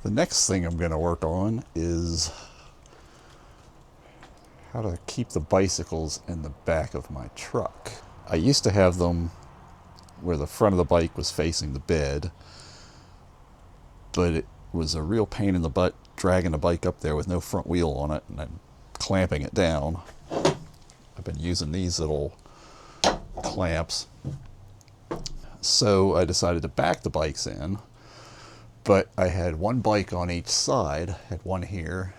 The next thing I'm going to work on is how to keep the bicycles in the back of my truck. I used to have them where the front of the bike was facing the bed, but it was a real pain in the butt dragging the bike up there with no front wheel on it and then clamping it down. I've been using these little clamps. So I decided to back the bikes in, but I had one bike on each side, had one here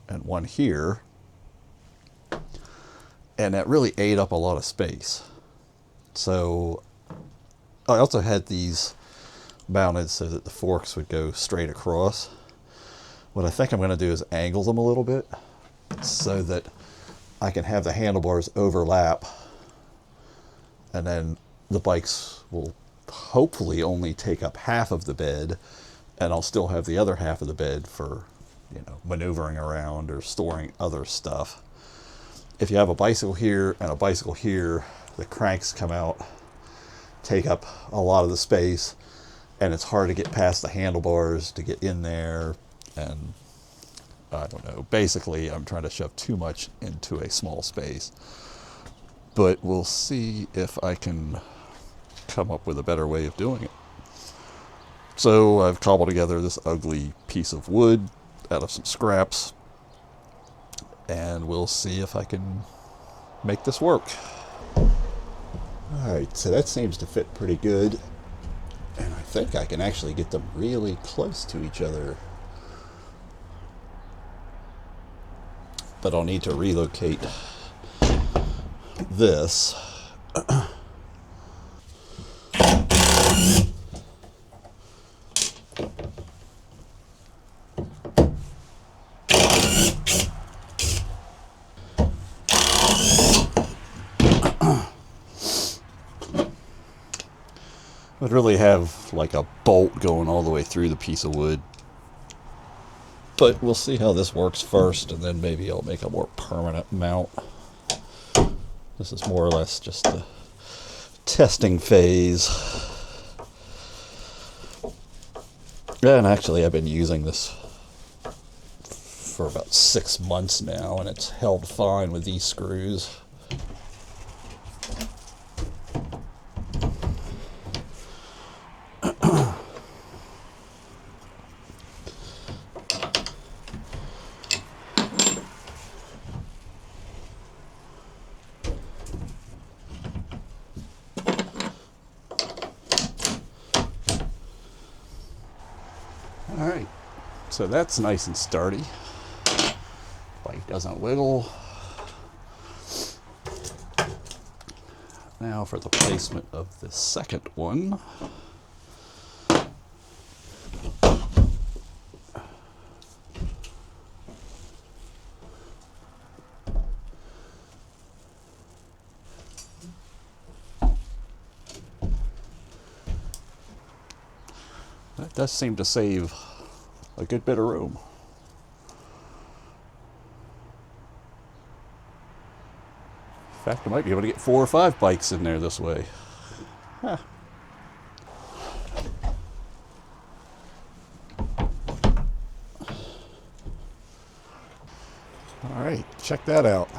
and one here, and that really ate up a lot of space. So I also had these mounted so that the forks would go straight across. What I think I'm going to do is angle them a little bit so that I can have the handlebars overlap, and then the bikes will hopefully only take up half of the bed, and I'll still have the other half of the bed for, maneuvering around or storing other stuff. If you have a bicycle here and a bicycle here, the cranks come out, take up a lot of the space, and it's hard to get past the handlebars to get in there, and I don't know. Basically, I'm trying to shove too much into a small space. But we'll see if I can come up with a better way of doing it. So I've cobbled together this ugly piece of wood out of some scraps, and we'll see if I can make this work. Alright, so that seems to fit pretty good, and I think I can actually get them really close to each other. But I'll need to relocate this. I'd really have like a bolt going all the way through the piece of wood. But we'll see how this works first, and then maybe I'll make a more permanent mount. This is more or less just the testing phase. And actually, I've been using this for about 6 months now, and it's held fine with these screws. Alright, so that's nice and sturdy. Bike doesn't wiggle. Now for the placement of the second one. That does seem to save a good bit of room. In fact, I might be able to get 4 or 5 bikes in there this way. Huh. All right, check that out.